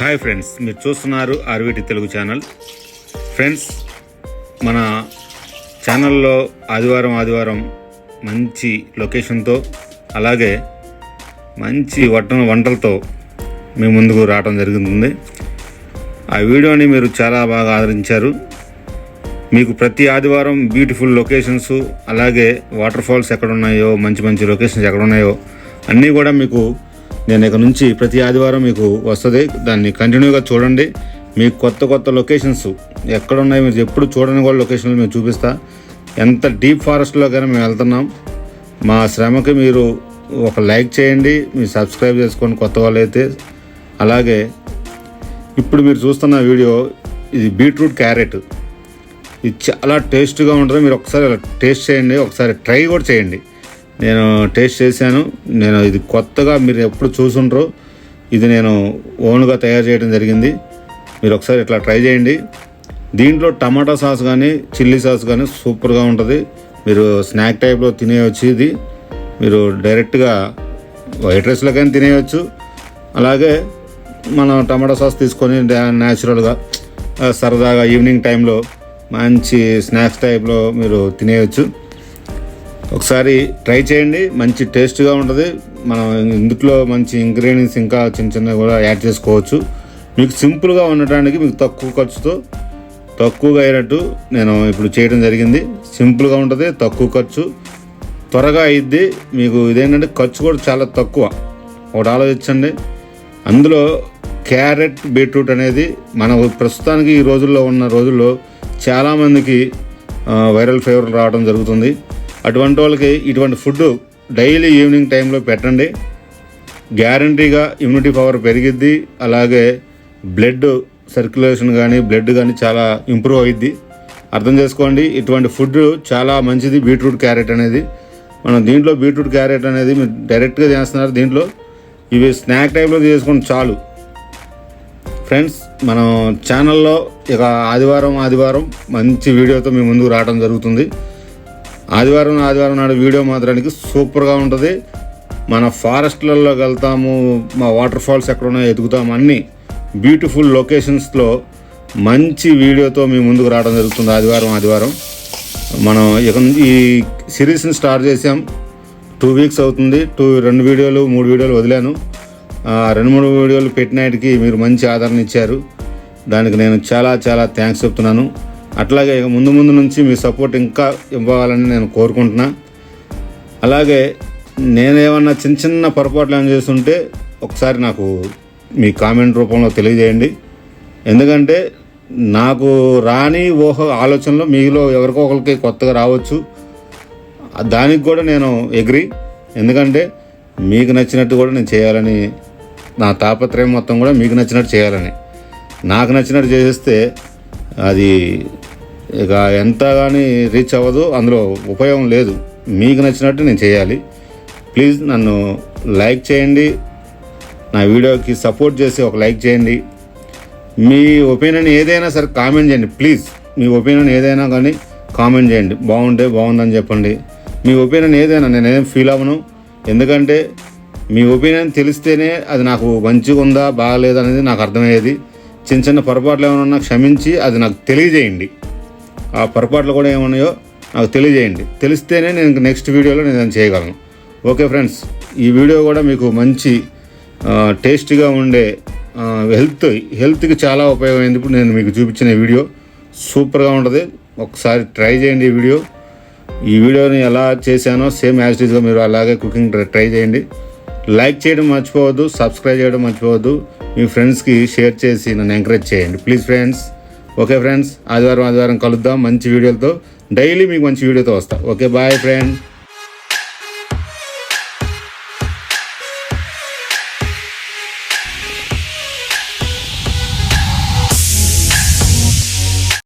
Hi friends, మీరు చూస్తున్నారు ఆర్వీటీ Telugu channel. Friends, మన ఛానల్లో ఆదివారం మంచి లొకేషన్తో అలాగే మంచి వంటలతో మీ ముందుకు రావడం జరుగుతుంది. ఆ వీడియోని మీరు చాలా బాగా ఆదరించారు. మీకు ప్రతి ఆదివారం బ్యూటిఫుల్ లొకేషన్స్ అలాగే వాటర్ ఫాల్స్ ఎక్కడ ఉన్నాయో, మంచి లొకేషన్స్ ఎక్కడ ఉన్నాయో అన్నీ కూడా మీకు నేను ఇక నుంచి ప్రతి ఆదివారం మీకు వస్తుంది. దాన్ని కంటిన్యూగా చూడండి. మీకు కొత్త లొకేషన్స్ ఎక్కడున్నాయి మీరు ఎప్పుడు చూడని కూడా లొకేషన్లు మేము చూపిస్తా. ఎంత డీప్ ఫారెస్ట్లో కానీ మేము వెళ్తున్నాం. మా శ్రమకి మీరు ఒక లైక్ చేయండి, మీరు సబ్స్క్రైబ్ చేసుకోండి కొత్త వాళ్ళు అయితే. అలాగే ఇప్పుడు మీరు చూస్తున్న వీడియో ఇది బీట్రూట్ క్యారెట్. ఇది చాలా టేస్ట్గా ఉంటుంది. మీరు ఒకసారి టేస్ట్ చేయండి, ఒకసారి ట్రై కూడా చేయండి. నేను టేస్ట్ చేశాను. నేను ఇది కొత్తగా మీరు ఎప్పుడు చూసుంటారో ఇది నేను ఓన్గా తయారు చేయడం జరిగింది. మీరు ఒకసారి ఇట్లా ట్రై చేయండి. దీంట్లో టమాటా సాస్ కానీ చిల్లీ సాస్ కానీ సూపర్గా ఉంటుంది. మీరు స్నాక్ టైప్లో తినేయచ్చు. ఇది మీరు డైరెక్ట్గా వైట్ రైస్లో కానీ తినేయచ్చు. అలాగే మనం టమాటా సాస్ తీసుకొని న్యాచురల్గా సరదాగా ఈవినింగ్ టైంలో మంచి స్నాక్స్ టైప్లో మీరు తినేయచ్చు. ఒకసారి ట్రై చేయండి, మంచి టేస్ట్గా ఉంటుంది. మనం ఇందులో మంచి ఇంగ్రీడియంట్స్ ఇంకా చిన్న కూడా యాడ్ చేసుకోవచ్చు. మీకు సింపుల్గా ఉండటానికి మీకు తక్కువ ఖర్చుతో తక్కువగా అయినట్టు నేను ఇప్పుడు చేయడం జరిగింది. సింపుల్గా ఉంటుంది, తక్కువ ఖర్చు, త్వరగా అయిద్ది. మీకు ఇదేంటంటే ఖర్చు కూడా చాలా తక్కువ. ఒకటి ఆలోచించండి. అందులో క్యారెట్ బీట్రూట్ అనేది మన ప్రస్తుతానికి ఈ రోజుల్లో చాలామందికి వైరల్ ఫీవర్ రావడం జరుగుతుంది. అటువంటి వాళ్ళకి ఇటువంటి ఫుడ్ డైలీ ఈవినింగ్ టైంలో పెట్టండి. గ్యారంటీగా ఇమ్యూనిటీ పవర్ పెరిగిద్ది. అలాగే బ్లడ్ సర్క్యులేషన్ బ్లడ్ కానీ చాలా ఇంప్రూవ్ అయ్యిద్ది. అర్థం చేసుకోండి, ఇటువంటి ఫుడ్ చాలా మంచిది బీట్రూట్ క్యారెట్ అనేది. మనం దీంట్లో బీట్రూట్ క్యారెట్ అనేది మీరు డైరెక్ట్గా చేస్తున్నారు. దీంట్లో ఇవి స్నాక్ టైప్లో చేసుకుంటే చాలు. ఫ్రెండ్స్, మనం ఛానల్లో ఇక ఆదివారం మంచి వీడియోతో మీ ముందుకు రావడం జరుగుతుంది. ఆదివారం నాడు వీడియో మాత్రానికి సూపర్గా ఉంటుంది. మన ఫారెస్ట్లలోకి వెళ్తాము, మా వాటర్ ఫాల్స్ ఎక్కడ ఉన్నాయో ఎదుగుతాము. అన్నీ బ్యూటిఫుల్ లొకేషన్స్లో మంచి వీడియోతో మీ ముందుకు రావడం జరుగుతుంది. ఆదివారం మనం ఈ సిరీస్ని స్టార్ట్ చేసాం. 2 వీక్స్ అవుతుంది. 2 వీడియోలు 3 వీడియోలు వదిలాను. 2-3 వీడియోలు పెట్టినాటికి మీరు మంచి ఆదరణ ఇచ్చారు. దానికి నేను చాలా థ్యాంక్స్ చెప్తున్నాను. అట్లాగే ముందు నుంచి మీ సపోర్ట్ ఇంకా ఇవ్వాలని నేను కోరుకుంటున్నా. అలాగే నేనేమన్నా చిన్న పొరపాట్లు ఏమైనా చేస్తుంటే ఒకసారి నాకు మీ కామెంట్ రూపంలో తెలియజేయండి. ఎందుకంటే నాకు రాని ఆలోచనలో మీలో ఎవరికో ఒకరికి కొత్తగా రావచ్చు. దానికి కూడా నేను అగ్రీ. ఎందుకంటే మీకు నచ్చినట్టు కూడా నేను చేయాలని నా తాపత్రయం మొత్తం కూడా మీకు నచ్చినట్టు చేయాలని. నాకు నచ్చినట్టు చేసేస్తే అది ఇక ఎంత కానీ రీచ్ అవ్వదు, అందులో ఉపయోగం లేదు. మీకు నచ్చినట్టు నేను చేయాలి. ప్లీజ్ నన్ను లైక్ చేయండి, నా వీడియోకి సపోర్ట్ చేసి ఒక లైక్ చేయండి. మీ ఒపీనియన్ ఏదైనా సరే కామెంట్ చేయండి. ప్లీజ్ మీ ఒపీనియన్ ఏదైనా కానీ కామెంట్ చేయండి. బాగుందని చెప్పండి. మీ ఒపీనియన్ ఏదైనా నేనేం ఫీల్ అవ్వను. ఎందుకంటే మీ ఒపీనియన్ తెలిస్తేనే అది నాకు మంచిగా ఉందా బాగాలేదనేది నాకు అర్థమయ్యేది. చిన్న పొరపాట్లు ఏమైనా ఉన్నా క్షమించి అది నాకు తెలియజేయండి. ఆ పొరపాట్లు కూడా ఏమున్నాయో నాకు తెలియజేయండి. తెలిస్తేనే నేను నెక్స్ట్ వీడియోలో నేను చేయగలను. ఓకే ఫ్రెండ్స్, ఈ వీడియో కూడా మీకు మంచి టేస్టీగా ఉండే హెల్త్కి చాలా ఉపయోగమైంది. ఇప్పుడు నేను మీకు చూపించిన వీడియో సూపర్గా ఉంటుంది. ఒకసారి ట్రై చేయండి. ఈ వీడియోని ఎలా చేశానో సేమ్ యాజ్ ఇట్ ఈస్గా మీరు అలాగే కుకింగ్ ట్రై చేయండి. లైక్ చేయడం మర్చిపోవద్దు, సబ్స్క్రైబ్ చేయడం మర్చిపోవద్దు. మీ ఫ్రెండ్స్కి షేర్ చేసి నన్ను ఎంకరేజ్ చేయండి ప్లీజ్ ఫ్రెండ్స్. ఓకే ఫ్రెండ్స్, ఆదివారం కలుద్దాం మంచి వీడియోలతో. డైలీ మీకు మంచి వీడియోతో వస్తా. Okay, boy friend.